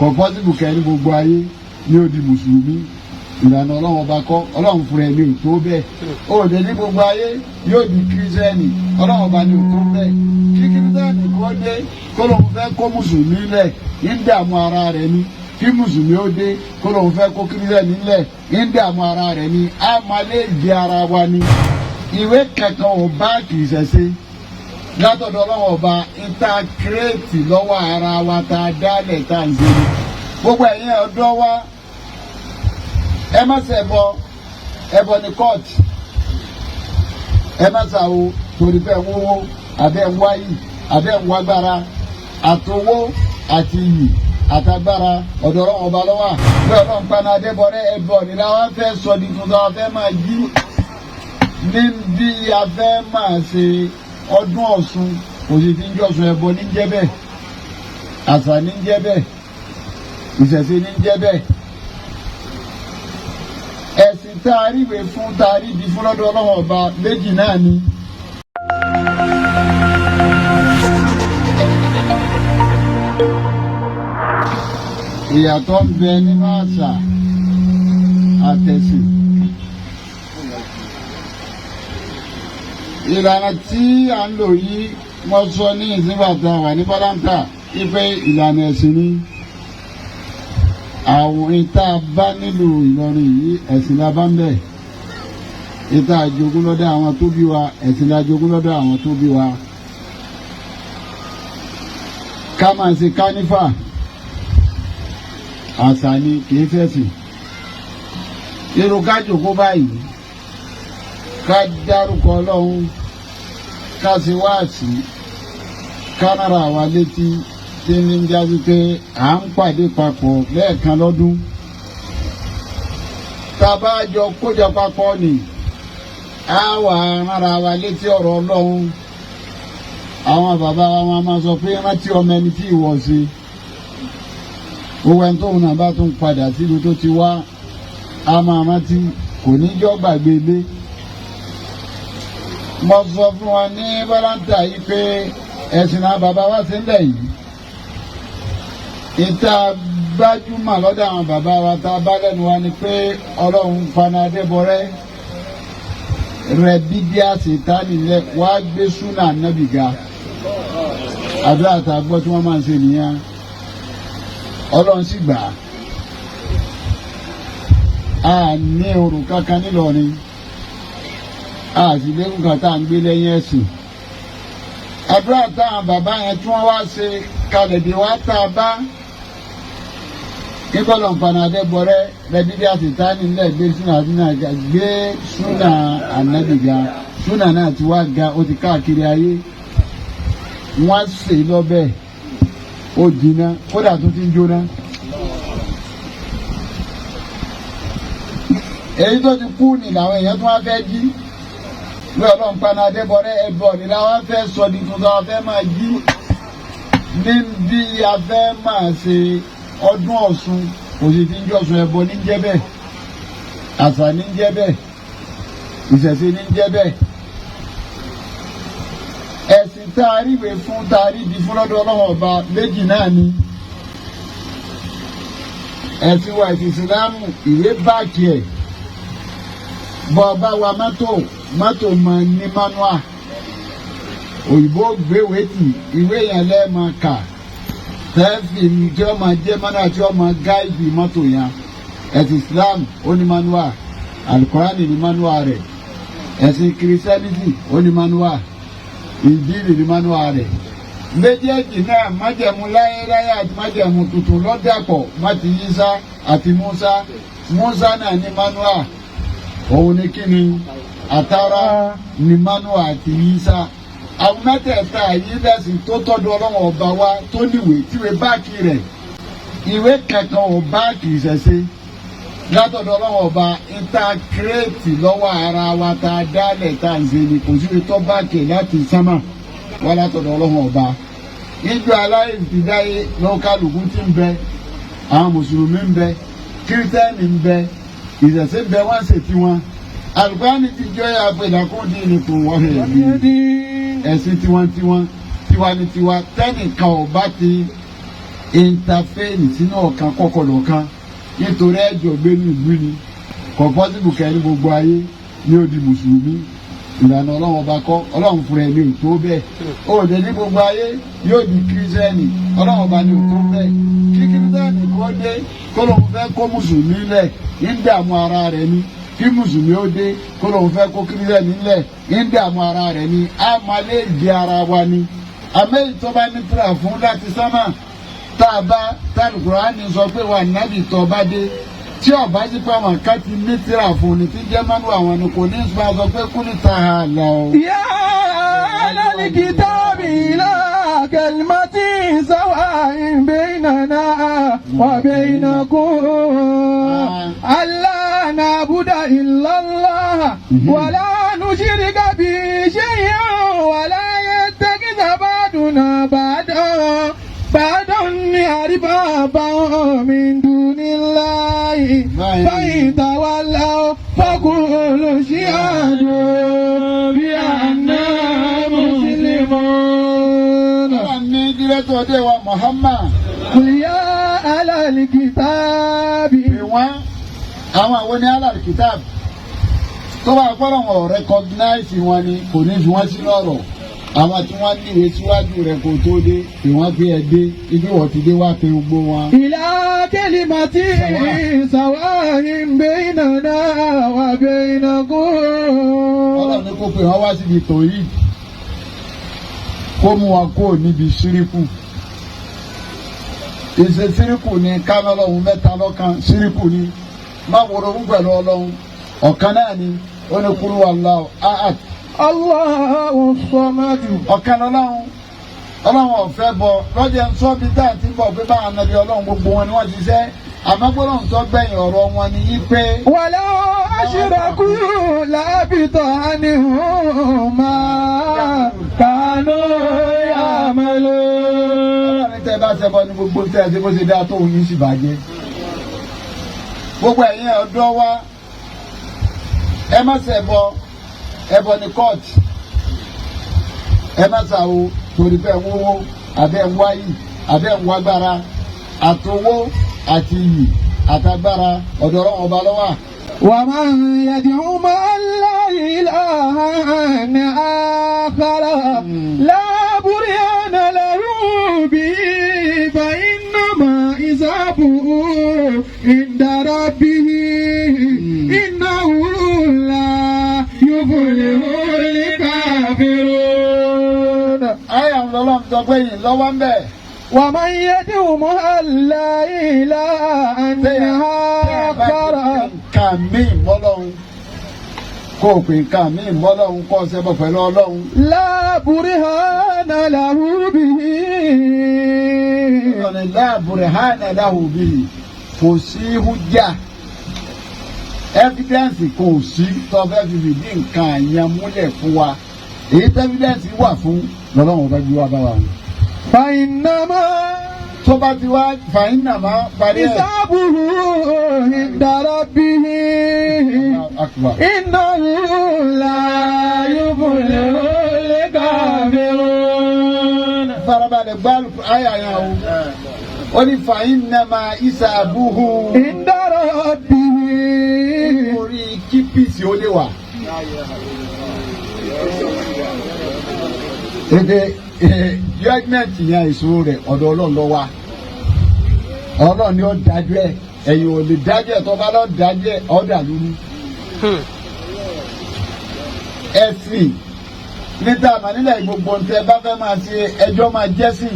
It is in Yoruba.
kò possible kẹ́ni gbogbo ayé ní ó di mùsùlùmí ìlànà ọlọ́run ọba kọ́ ọlọ́run fúnra ẹni ò tó bẹ́ẹ̀ ó dé ní gbogbo ayé yóò di kírísítẹ́nì ọlọ́run ọba ni ò tó bẹ́ẹ̀ kí kírísítẹ́nì kó dé kó lóun fẹ́ kó mùsùlùmí lẹ̀ ń dààmú ara rẹ̀ ni kí mùsùlùmí ó dé kó lóun fẹ́ kó kírísítẹ́nì lẹ̀ ń dààmú ara rẹ̀ ni á máa lè jẹ ara wa ni ìwé kankan ò bá kì í ṣẹ̀ṣẹ̀ látọ̀dọ̀ ọlọ́run ọba ìta kírètì lọ́wọ́ ara wa tá a dálẹ̀ tá a ń ṣe ni gbogbo ẹ̀yin ọ̀dọ́ wa ẹ má ṣe ẹbọ ní court ẹ má ṣàwò torí pé wọ́wọ́ abẹ́ ń wáyì abẹ́ ń wágbára àtowó àti iyì àtagbára ọ̀dọ̀ ọlọ́run ọba lọ́wọ́ bí ọlọ́run paná adébọ̀rẹ́ ẹbọ ní làwọn fẹ́ sọ di tuntun àwọn fẹ́ máa jí ní bí a fẹ́ máa ṣe ọdún Ọ̀ṣun òsì tí ń jọ́sùn ẹbọ ní jẹ́ bẹ́ẹ̀ àṣà ní jẹ́ bẹ́ẹ̀ ìṣẹ̀ṣe ní jẹ́ bẹ́ẹ̀ ẹ̀sìn tá a ríwe fún tá a ríbi fún lọ́dọ̀ ọlọ́run ọba méjì náà ni. ìyàtọ̀ ń bẹ nínú àṣà àtẹ̀sìn. ìlànà tí à ń lò yìí mo sọ ní ìsínbàtà wà ní bọ́láńtà ipe ìlànà ẹ̀sìn ni àwọn ìta bá nílùú Ìlọrin yìí ẹ̀sìn la bá ń bẹ̀ ìta àjogún lọ́dọ̀ àwọn tó bí wa ẹ̀sìn la jogún lọ́dọ̀ àwọn tó bí wa ká máa ṣe kánífà àṣà ni kìí fẹ̀sìn irú ká jòkó báyìí ká dárúkọ Ọlọ́run ká ṣe wáàsí ká nára wa létí tí ní ń jáde pé à ń pàdé papọ̀ lẹ́ẹ̀kan lọ́dún tá a bá jọ kójọ papọ̀ ni á wà nára wa létí ọ̀rọ̀ Ọlọ́run àwọn bàbá wa wọn máa sọ pé rántí ọmọ ẹni tí ìwọ ṣe owó ẹni tóun náà bá tún padà síbi tó ti wá a máa rántí kò ní jọ́ gbàgbé ilé. mo sọ fún wa ní bọ́láńtà yìí pé ẹ̀sìn náà bàbá wa ṣe ń lẹ̀ yìí ìta gbajúmọ̀ lọ́dọ̀ àwọn bàbá wa tá a bá lẹ́nu wa ni pé ọlọ́run paná adébọ̀rẹ́ rẹ̀ bíbí àṣetánì lẹ̀ wá gbé súnà nábì ga àdúrà tá a gbọ́ tí wọ́n máa ń ṣe nìyẹn ọlọ́run sì gbà á ní orò kankan nílọrin a sì lérò kan tá à ń gbé lẹ́yìn ẹ̀sìn àdúrà táwọn bàbá yẹn tí wọ́n wá ṣe kalẹ̀ dé wá tá a bá kíkọ́lọ̀ nǹkan adébọ̀rẹ́ rẹ̀bíbí àtìtáni ńlẹ̀ gbé súnà àdínà gbé súnà ànábìgà súnà náà ti wá ga ó ti káàkiri ayé wọ́n ṣe lọ́bẹ̀ ó jiná kódà tó ti ń jóná. èyí tó ti kú ni làwọn èèyàn tó wá fẹ́ jí bí ọlọ́run paná adébọ̀rẹ́ ẹbọ ni làwọn fẹ́ sọ di tuntun àwọn fẹ́ máa jí ní bí a fẹ́ máa ṣe ọdún Ọ̀ṣun òsì tí ń jọ́sùn ẹbọ ní jẹ́ bẹ́ẹ̀ àṣà ní jẹ́ bẹ́ẹ̀ ìṣẹ̀ṣe ní jẹ́ bẹ́ẹ̀ ẹ̀sìn tá a ríwe fún tá a ríbi fún lọ́dọ̀ ọlọ́run ọba méjì náà ni ẹ̀sìn wa ẹ̀sìn ìsìlámù ìwé báàkì ẹ̀ bọ́ ọba wa mọ́tò mọ ní manua òyìnbó gbéwé tì ìwé yẹn lẹ́ẹ̀mọ kà tẹ́ẹ̀fì tí ó máa jẹ́ manua tí ó máa gáìdì mọ́tò yẹn ẹ̀sìn Islam ó ní manua alukorani ní manua rẹ̀ ẹ̀sìn kìrìsìtẹ́nìtì ó ní manua ìdílé ní manua rẹ̀ méjèèjì náà májẹ̀mú láyéláyé àti májẹ̀mú tuntun lọ́dàpọ̀ máti Yísá àti Músá náà ní manua òun ní kíni àtàrà ní manua àti Yísá àwọn mẹ́tẹ̀ẹ̀ta yìí lẹ́sìn tó tọ́jú ọlọ́run ọba wa tó níwèé tíwèé báàkì rẹ̀ ìwé kankan ò báàkì ìṣẹ̀ṣe látọ̀dọ̀ ọlọ́run ọba ìta kírètì lọ́wọ́ ara wa tá a dálẹ̀ tá a ń ṣe ni kò sí tó báàkì láti sánmà wá látọ̀dọ̀ ọlọ́run ọba ìjọ aláìsídáyé lọ́kàlùkù tí ń bẹ àwọn mùsùlùmí ń bẹ kírísítẹ́nì ń bẹ ìṣẹ̀ṣe ń bẹ wọ́n ṣe tiwọn alùpàánì ti jọ yà pé ìdàkúndì ni kò wọ́n hẹ̀ bí ẹ̀sìn tiwa ní tiwa tẹ́nìkan ò bá ti interfere sínú ọ̀kan kọ́kọ́lọ́ kan nítorí ẹjọ́ gbé ní ìlú ni kò pọ́sibù kẹ́ni gbogbo ayé ní ó di mùsùlùmí ìlànà ọlọ́run ọba kọ́ ọlọ́run fúnra ẹni ò tó bẹ́ẹ̀ ó dẹ̀ ní gbogbo ayé yóò di kírísítẹ́nì ọlọ́run ọba ni ò tó bẹ́ẹ̀ kí kírísítẹ́nì kó dé kó lóun fẹ́ kó mùsùlùmí lẹ̀ ń dààmú ara rẹ̀ ni kí mùsùlùmí ó dé kó lóun fẹ́ kó kírísítẹ́nì lẹ̀ ń dààmú ara rẹ̀ ni á máa lè di ara wa ni àmẹ́yìn tó bá ní tíra fún láti sánmà tá a bá tálùkùránì sọ pé wà nábì tó bá dé tí ọba sí pé àwọn kan ti ní tíra fún ni tí jẹ́ mánú àwọn ni kò ní sọ pé kú ní ta ha lọ. Ya ahlal kitabi ila kalimatin sawa'in baynana wa baynakum alla na'budu illa Allah wa la nushrika bihi shay'an wa la yattakhidha ba'duna ba'dan arbaba min dunillahi فإن تولوا فقولوا اشهدوا بأننا مسلمون. قل يا أهل الكتاب. àwọn àwọn ní alal kitab tó bá gbọ́dọ̀ wọn recognize wọn ni kò ní fi wọ́n sí lọ́rọ̀ àwọn tí wọ́n níwèé síwájú rẹ̀ kò tó dé ìwọ́n fi ẹ̀ dé ibi wọ́n ti dé wá pé gbogbo wọn. Ila kalimati sawa'in baynana wa baynakum. Ọlọ́run ní kó pè wọ́n wá síbi tòyí kó mú wọn kó níbi ṣíríkù. Ìṣe ṣíríkù ni káná ọlọ́run mẹ́ta lọ́kan ṣíríkù ni má worogún pẹ̀lú ọlọ́run ọ̀kan náà ni ó ní kúrú Allahu ahad. Allahu samadu. Ọ̀kan ọlọ́run ọ̀fẹ́ bọ̀ lọ́jọ́ sọ́bi tá à ti bọ̀ pé báwọn anabi ọlọ́run gbogbo wọn ni wọ́n ti ṣe àmọ́ gbọ́dọ̀ sọ gbẹ̀yìn ọ̀rọ̀ wọn ni yí pé. Walau ashraku labita anhum ma kanu ya'malun. Ọlọ́run tẹ́ bá ṣẹbọ ní gbogbo tẹ́ ẹ ṣe bó ṣe dáa tó yín sì bàjẹ́. Gbogbo ẹ̀yin ọ̀dọ́ wa ẹ má ṣẹbọ ẹbọ ní court ẹ má ṣàwo torí pé wọ́wọ́ abẹ́ ń wáyì abẹ́ ń wágbára àtowó àti iyì àtagbára ọ̀dọ̀ ọ̀rọ̀ ọba lọ́wọ́. ومن يدعو مع الله إلها آخر لا برهان له به فإنما حسابه عند ربه إنه لا يفلح الكافرون. ayé àwọn ọlọ́run sọ pé yìí lọ́wọ́ ń bẹ̀. ومن يدعو مع الله إلها آخر. nǹkan míì mọ́lọ́run kó o pè nǹkan míì mọ́lọ́run kó o ṣẹbọ pẹ̀lú ọlọ́run. لا برهان له به. ọ̀nà لا برهان له به kò sí hujja evidence kò sí tọ́fẹ́ fi fìdí nǹkan àyàn múlẹ̀ fún wa èyí tí evidence wà fún lọ́lọ́run bá gbé wá bá wa. فإنما tó bá ti wá فإنما parí ẹ̀. حسابه عند ربه إنه لا يفلح الكافرون. farabalẹ̀ gbárù àyà yẹn o ó ní فإنما حسابه عند ربه. orí kí píìsì ó lè wà. Ebe judgment yẹn ìṣòro rẹ̀ ọ̀dọ̀ Ọlọ́run ló wà. Ọlọ́run ni ó dájú ẹ̀ ẹ̀yin ò lè dájú ẹ̀ tó bá lọ dájú ẹ̀ ọ̀dà lórí. Ẹ̀sìn níta àmà nílẹ̀ gbogbo ntẹ bá fẹ́ máa ṣe ẹjọ́ máa jẹ́ sí